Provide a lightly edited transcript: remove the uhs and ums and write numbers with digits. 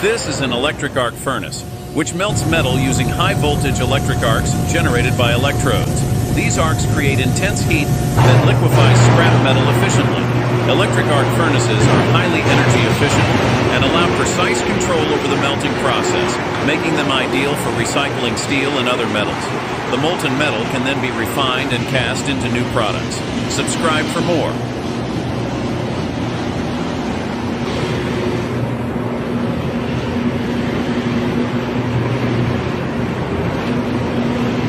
This is an electric arc furnace, which melts metal using high-voltage electric arcs generated by electrodes. These arcs create intense heat that liquefies scrap metal efficiently. Electric arc furnaces are highly energy efficient and allow precise control over the melting process, making them ideal for recycling steel and other metals. The molten metal can then be refined and cast into new products. Subscribe for more.